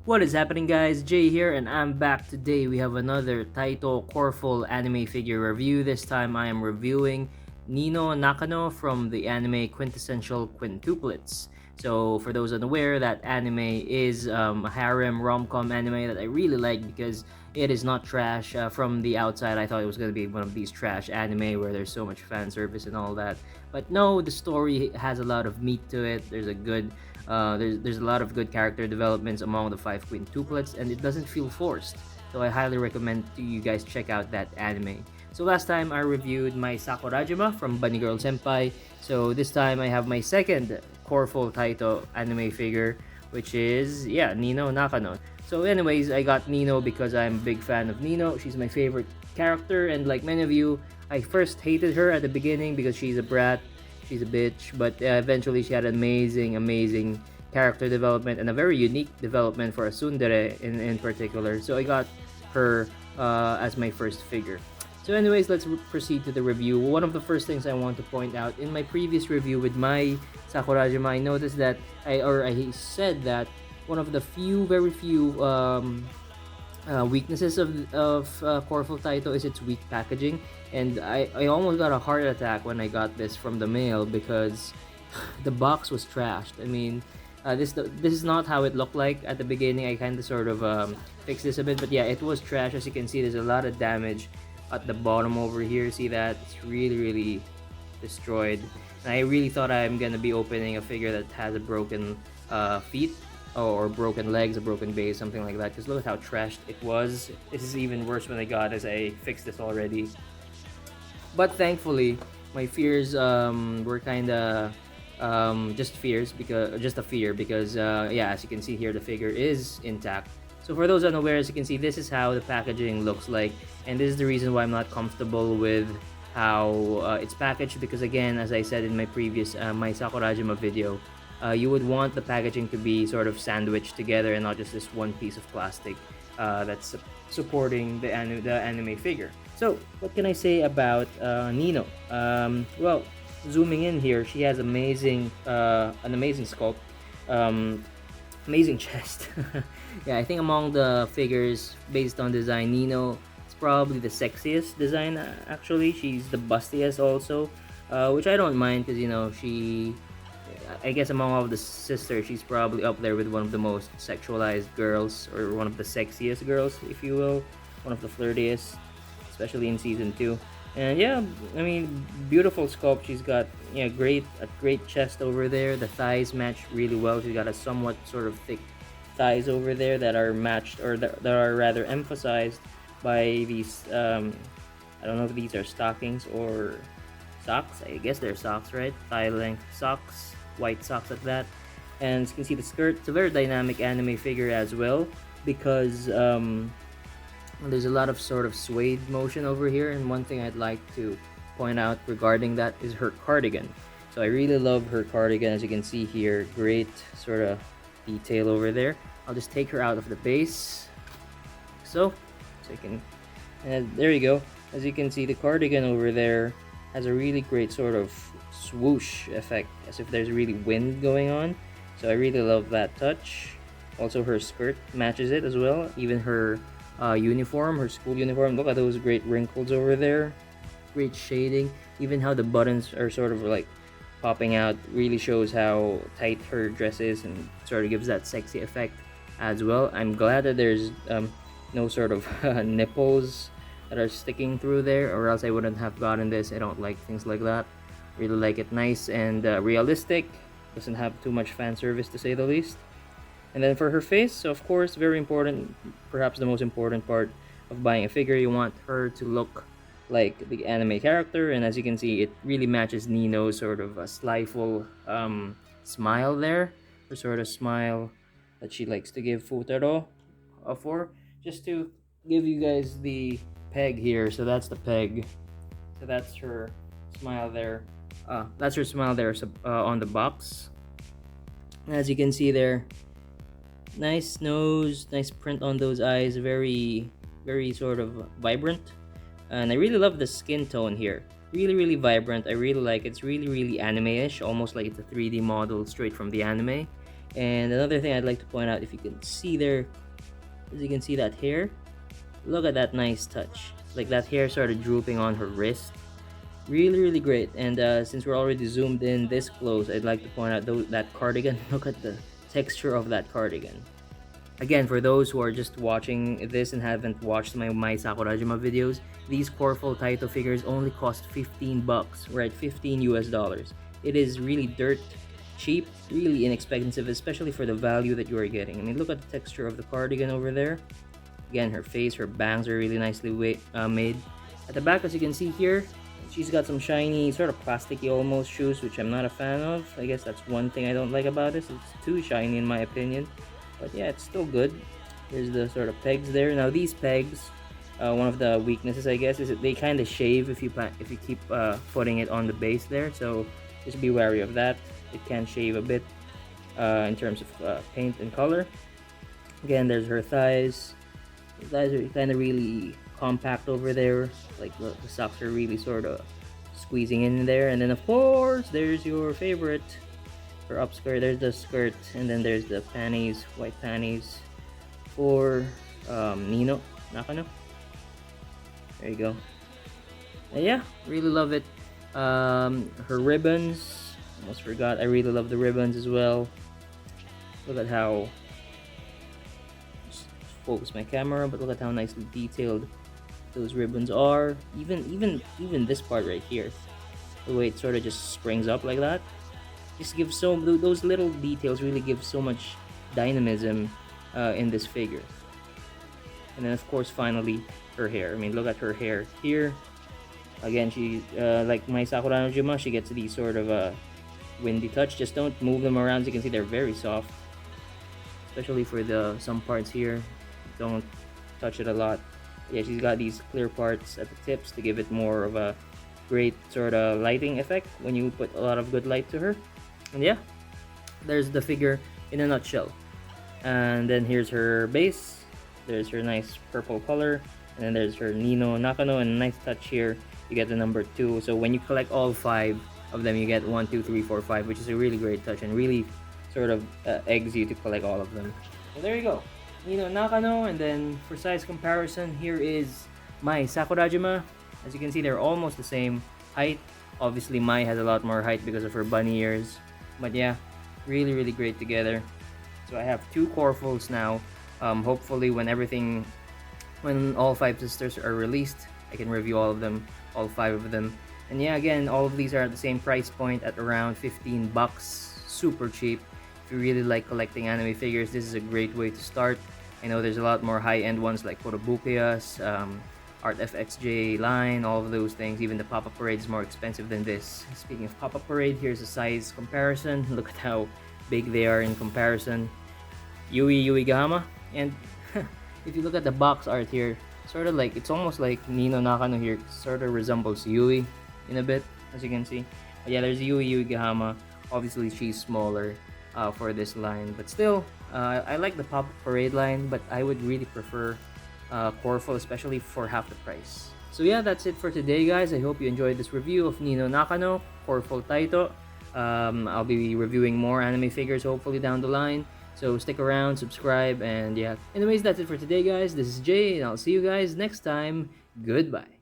What is happening, guys? Jay here, and I'm back. Today we have another Taito Coreful anime figure review. This time I am reviewing Nino Nakano from the anime Quintessential Quintuplets. So for those unaware, that anime is a harem rom-com anime that I really like because it is not trash. From the outside, I thought it was going to be one of these trash anime where there's so much fan service and all that. But no, the story has a lot of meat to it. There's a lot of good character developments among the five quintuplets, and it doesn't feel forced. So I highly recommend to you guys check out that anime. So last time I reviewed my Sakurajima from Bunny Girl Senpai. So this time I have my second Coreful Taito anime figure, which is Nino Nakano. So anyways, I got Nino because I'm a big fan of Nino. She's my favorite character, and like many of you, I first hated her at the beginning because she's a brat. She's a bitch, but eventually she had amazing character development and a very unique development for a tsundere in particular. So I got her as my first figure. So anyways, let's proceed to the review. One of the first things I want to point out, in my previous review with my Sakurajima, I noticed that I said that one of the very few weaknesses of Coreful Taito is its weak packaging, and I almost got a heart attack when I got this from the mail because the box was trashed. I mean, this is not how it looked like at the beginning. I kind of sort of fixed this a bit, but yeah, it was trash. As you can see, there's a lot of damage at the bottom over here. See that? It's really destroyed. And I really thought I'm gonna be opening a figure that has a broken feet or broken legs, a broken base, something like that. Because look at how trashed it was. This is even worse when I got as I fixed this already. But thankfully, my fears were kind of just a fear because as you can see here, the figure is intact. So for those unaware, as you can see, this is how the packaging looks like, and this is the reason why I'm not comfortable with how it's packaged, because again, as I said in my previous my Sakurajima video, you would want the packaging to be sort of sandwiched together and not just this one piece of plastic that's supporting the anime figure. So what can I say about Nino? Well, zooming in here, she has an amazing sculpt, amazing chest. Yeah, I think among the figures based on design, Nino is probably the sexiest design. Actually, she's the bustiest also, which I don't mind because I guess among all of the sisters, she's probably up there with one of the most sexualized girls, or one of the sexiest girls, if you will, one of the flirtiest, especially in season 2. And yeah, I mean, beautiful sculpt. She's got a great chest over there. The thighs match really well. She's got a somewhat sort of thick thighs over there that are matched, or that are rather emphasized by these. I don't know if these are stockings or socks. I guess they're socks, right? Thigh length socks, white socks at that. And as you can see, the skirt. It's a very dynamic anime figure as well because there's a lot of sort of suede motion over here, and one thing I'd like to point out regarding that is her cardigan. So I really love her cardigan. As you can see here, great sort of detail over there. I'll just take her out of the base, so you can, and there you go. As you can see, the cardigan over there has a really great sort of swoosh effect, as if there's really wind going on. So I really love that touch. Also, her skirt matches it as well. Even her uniform, her school uniform. Look at those great wrinkles over there. Great shading. Even how the buttons are sort of like popping out really shows how tight her dress is, and sort of gives that sexy effect as well. I'm glad that there's no sort of nipples that are sticking through there, or else I wouldn't have gotten this. I don't like things like that. Really like it nice and realistic. Doesn't have too much fan service, to say the least. And then for her face, so of course, very important, perhaps the most important part of buying a figure, you want her to look like the anime character. And as you can see, it really matches Nino's sort of a slyful smile there, the sort of smile that she likes to give Futaro for. Just to give you guys the peg here, so that's the peg. So that's her smile there. That's her smile there on the box. As you can see there, nice nose, nice print on those eyes, very sort of vibrant. And I really love the skin tone here. Really vibrant. I really like it. It's really anime-ish, almost like it's a 3D model straight from the anime. And another thing I'd like to point out, if you can see there, as you can see that hair, look at that nice touch. Like that hair started drooping on her wrist. Really, really great. And since we're already zoomed in this close, I'd like to point out that cardigan. Look at the texture of that cardigan. Again, for those who are just watching this and haven't watched my Sakurajima videos, these Coreful Taito figures only cost 15 bucks, right? 15 US dollars. It is really dirt cheap, really inexpensive, especially for the value that you are getting. I mean, look at the texture of the cardigan over there. Again, her face, her bangs are really nicely made. At the back, as you can see here, she's got some shiny, sort of plasticky almost shoes, which I'm not a fan of. I guess that's one thing I don't like about this. It's too shiny in my opinion. But yeah, it's still good. There's the sort of pegs there. Now these pegs, one of the weaknesses I guess is that they kind of shave if you keep putting it on the base there. So just be wary of that. It can shave a bit in terms of paint and color. Again, there's her thighs. The thighs are kind of really compact over there. Like the socks are really sort of squeezing in there. And then of course, there's your favorite. For upskirt, there's the skirt, and then there's the panties, white panties for Nino Nakano. There you go. And yeah, really love it. Her ribbons, almost forgot. I really love the ribbons as well. Look at how, just focus my camera, but look at how nicely detailed those ribbons are. Even this part right here, the way it sort of just springs up like that. Just gives those little details really give so much dynamism in this figure. And then of course finally her hair. I mean, look at her hair here. Again, she like my Sakurajima, she gets these sort of windy touch. Just don't move them around. As you can see, they're very soft, especially for the some parts here. Don't touch it a lot. Yeah, she's got these clear parts at the tips to give it more of a great sort of lighting effect when you put a lot of good light to her. And yeah, there's the figure in a nutshell. And then here's her base. There's her nice purple color. And then there's her Nino Nakano, and a nice touch here. You get the number 2. So when you collect all 5 of them, you get 1, 2, 3, 4, 5, which is a really great touch and really sort of eggs you to collect all of them. So there you go, Nino Nakano. And then for size comparison, here is my Sakurajima. As you can see, they're almost the same height. Obviously, Mai has a lot more height because of her bunny ears. But yeah, really, really great together. So I have 2 Corefuls now. Hopefully, when all 5 sisters are released, I can review all of them, all 5 of them. And yeah, again, all of these are at the same price point at around 15 bucks. Super cheap. If you really like collecting anime figures, this is a great way to start. I know there's a lot more high-end ones like Photobukiyas, Art FXJ line, all of those things. Even the Pop-Up Parade is more expensive than this. Speaking of Pop-Up Parade, here's a size comparison. Look at how big they are in comparison. Yui Gahama. And if you look at the box art here, sort of like, it's almost like Nino Nakano here, sort of resembles Yui in a bit, as you can see. But yeah, there's Yui Gahama. Obviously, she's smaller for this line. But still, I like the Pop-Up Parade line, but I would really prefer Coreful, especially for half the price. So yeah, that's it for today, guys. I hope you enjoyed this review of Nino Nakano, Coreful Taito. I'll be reviewing more anime figures hopefully down the line. So stick around, subscribe, and yeah. Anyways, that's it for today, guys. This is Jay, and I'll see you guys next time. Goodbye.